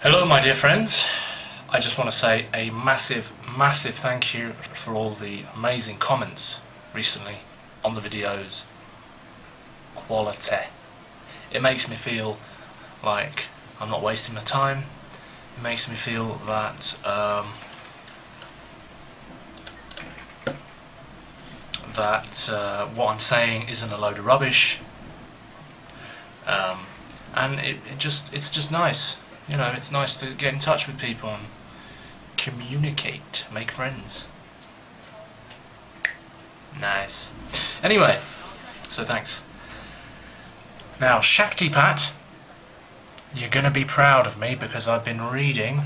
Hello my dear friends, I just want to say a massive thank you for all the amazing comments recently on the videos. Quality. It makes me feel like I'm not wasting my time. It makes me feel that what I'm saying isn't a load of rubbish, and it's just nice. You know, it's nice to get in touch with people and communicate, make friends. Nice. Anyway, so thanks. Now, Shakti Pat, you're going to be proud of me because I've been reading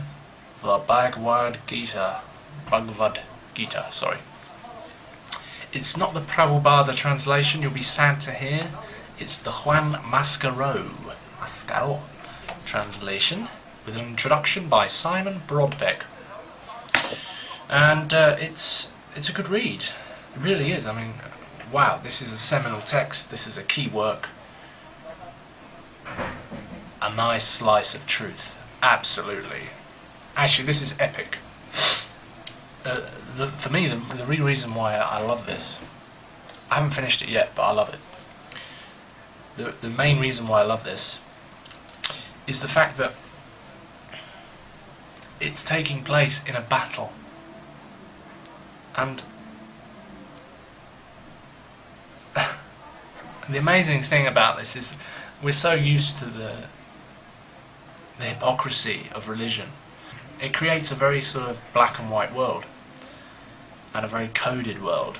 the Bhagavad Gita. Sorry. It's not the Prabhupada translation, you'll be sad to hear. It's the Juan Mascaro translation with an introduction by Simon Brodbeck. And it's a good read. It really is. I mean, wow, this is a seminal text. This is a key work. A nice slice of truth. Absolutely. Actually, this is epic. For me, the real reason why I love this, I haven't finished it yet, but I love it. The main reason why I love this is the fact that it's taking place in a battle. And the amazing thing about this is we're so used to the hypocrisy of religion. It creates a very sort of black and white world, and a very coded world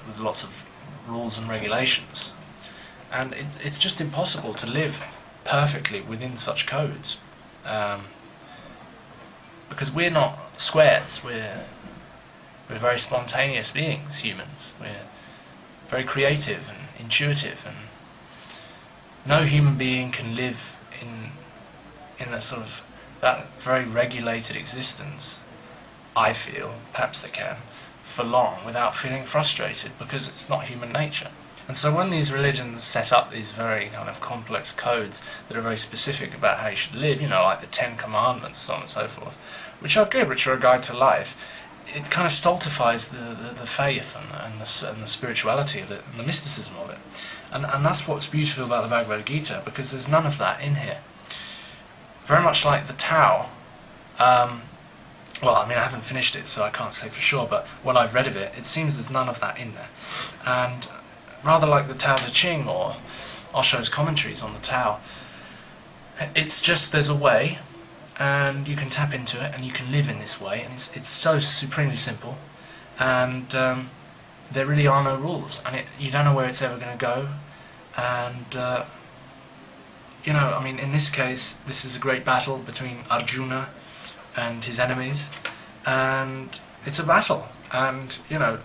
with lots of rules and regulations. And it's just impossible to live perfectly within such codes, because we're not squares. We're very spontaneous beings, humans. We're very creative and intuitive, and no human being can live in a sort of that very regulated existence, I feel, perhaps they can, for long without feeling frustrated, because it's not human nature. And so when these religions set up these very kind of complex codes that are very specific about how you should live, you know, like the Ten Commandments, so on and so forth, which are good, which are a guide to life, it kind of stultifies the faith and the spirituality of it, and the mysticism of it. And that's what's beautiful about the Bhagavad Gita, because there's none of that in here. Very much like the Tao, well, I mean, I haven't finished it, so I can't say for sure, but what I've read of it, it seems there's none of that in there. And rather like the Tao Te Ching or Osho's commentaries on the Tao, it's just there's a way, and you can tap into it, and you can live in this way, and it's so supremely simple, and there really are no rules, and you don't know where it's ever going to go, and you know, I mean, in this case, this is a great battle between Arjuna and his enemies, and it's a battle, and, you know,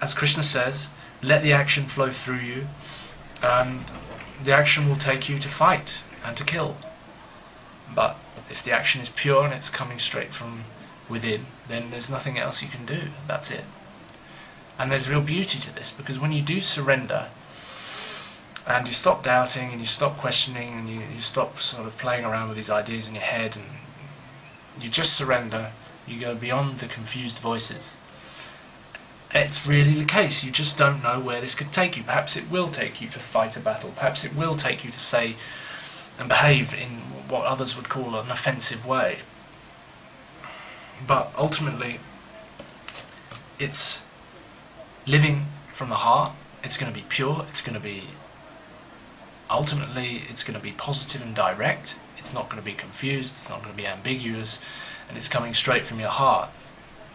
as Krishna says, let the action flow through you, and the action will take you to fight and to kill. But if the action is pure and it's coming straight from within, then there's nothing else you can do. That's it. And there's real beauty to this, because when you do surrender, and you stop doubting, and you stop questioning, and you stop sort of playing around with these ideas in your head, and you just surrender, you go beyond the confused voices. It's really the case. You just don't know where this could take you. Perhaps it will take you to fight a battle. Perhaps it will take you to say and behave in what others would call an offensive way. But ultimately, it's living from the heart. It's going to be pure. It's going to be, ultimately, it's going to be positive and direct. It's not going to be confused. It's not going to be ambiguous. And it's coming straight from your heart.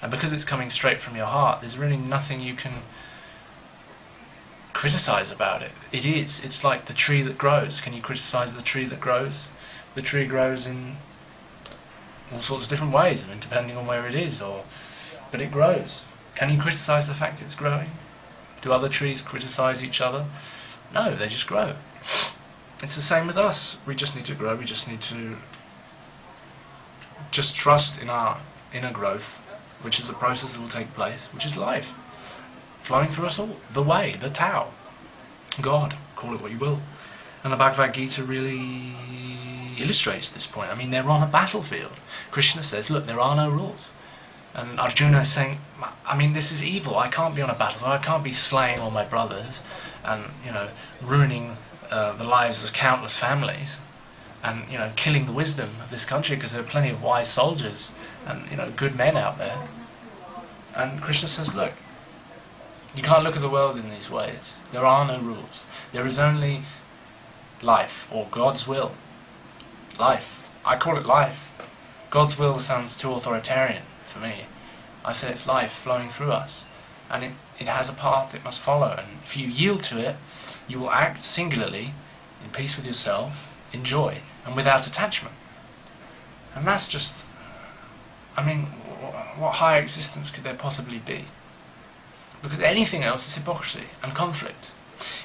And because it's coming straight from your heart, there's really nothing you can criticize about it. It is. It's like the tree that grows. Can you criticize the tree that grows? The tree grows in all sorts of different ways, I mean, depending on where it is, but it grows. Can you criticize the fact it's growing? Do other trees criticize each other? No, they just grow. It's the same with us. We just need to grow. We just need to just trust in our inner growth, which is a process that will take place, which is life, flowing through us all. The way, the Tao, God, call it what you will. And the Bhagavad Gita really illustrates this point. I mean, they're on a battlefield. Krishna says, look, there are no rules. And Arjuna is saying, I mean, this is evil. I can't be on a battlefield. I can't be slaying all my brothers and, ruining the lives of countless families and, killing the wisdom of this country, because there are plenty of wise soldiers and, good men out there. And Krishna says, look, you can't look at the world in these ways. There are no rules. There is only life, or God's will. Life. I call it life. God's will sounds too authoritarian for me. I say it's life flowing through us. And it has a path it must follow. And if you yield to it, you will act singularly, in peace with yourself, in joy, and without attachment. And that's just, I mean, what higher existence could there possibly be? Because anything else is hypocrisy and conflict.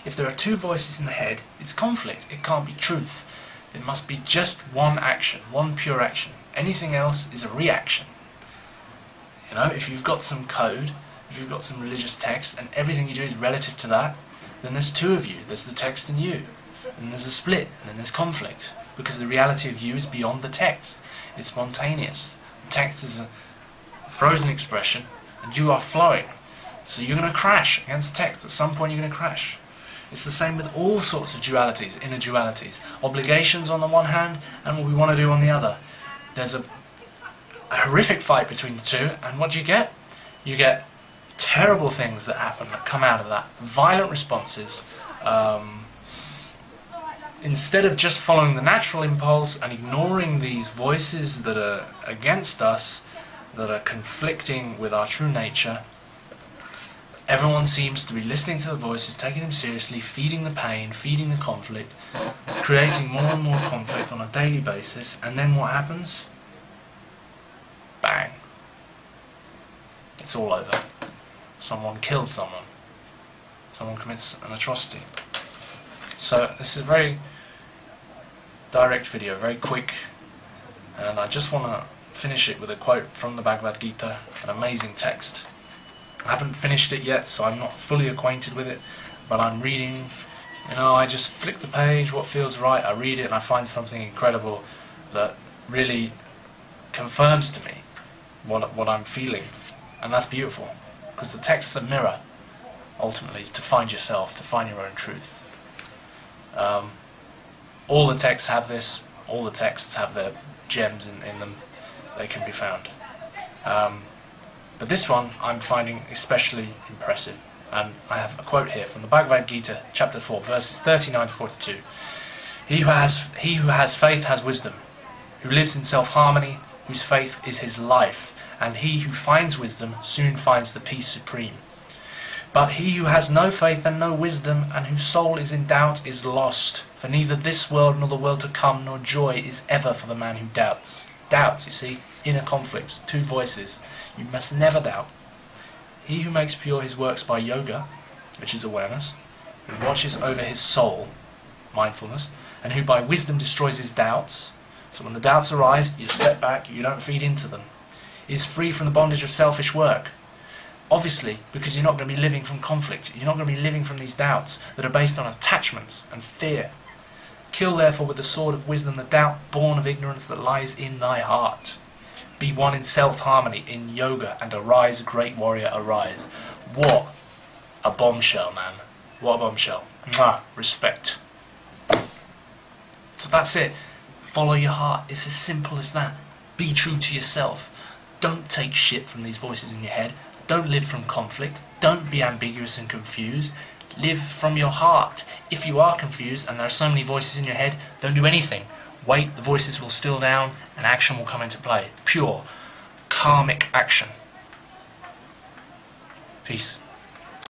If there are two voices in the head, it's conflict. It can't be truth. It must be just one action, one pure action. Anything else is a reaction. If you've got some code, if you've got some religious text, and everything you do is relative to that, then there's two of you. There's the text and you. And there's a split, and then there's conflict. Because the reality of you is beyond the text. It's spontaneous. The text is a frozen expression, and you are flowing. So you're going to crash against the text. At some point you're going to crash. It's the same with all sorts of dualities, inner dualities. Obligations on the one hand, and what we want to do on the other. There's a horrific fight between the two, and what do you get? You get terrible things that happen, that come out of that. Violent responses. Instead of just following the natural impulse and ignoring these voices that are against us, that are conflicting with our true nature, everyone seems to be listening to the voices, taking them seriously, feeding the pain, feeding the conflict, creating more and more conflict on a daily basis, and then what happens? Bang. It's all over. Someone killed someone. Someone commits an atrocity. So this is a very direct video, very quick, and I just want to finish it with a quote from the Bhagavad Gita, an amazing text. I haven't finished it yet, so I'm not fully acquainted with it, but I'm reading, I just flick the page, what feels right, I read it and I find something incredible that really confirms to me what I'm feeling, and that's beautiful, because the text's a mirror, ultimately, to find yourself, to find your own truth. All the texts have this, all the texts have their gems in them, they can be found. But this one I'm finding especially impressive, and I have a quote here from the Bhagavad Gita, chapter 4, verses 39 to 42. He who has faith has wisdom, who lives in self-harmony, whose faith is his life, and he who finds wisdom soon finds the peace supreme. But he who has no faith and no wisdom, and whose soul is in doubt, is lost, for neither this world nor the world to come nor joy is ever for the man who doubts. Doubt, you see, inner conflicts, two voices. You must never doubt. He who makes pure his works by yoga, which is awareness, who watches over his soul, mindfulness, and who by wisdom destroys his doubts, so when the doubts arise, you step back, you don't feed into them, is free from the bondage of selfish work. Obviously, because you're not going to be living from conflict, you're not going to be living from these doubts that are based on attachments and fear. Kill therefore with the sword of wisdom the doubt born of ignorance that lies in thy heart. Be one in self-harmony, in yoga, and arise, great warrior, arise. What a bombshell, man. What a bombshell. Mwah. Respect. So that's it. Follow your heart. It's as simple as that. Be true to yourself. Don't take shit from these voices in your head. Don't live from conflict. Don't be ambiguous and confused. Live from your heart. If you are confused and there are so many voices in your head, don't do anything. Wait, the voices will still down and action will come into play. Pure, karmic action. Peace.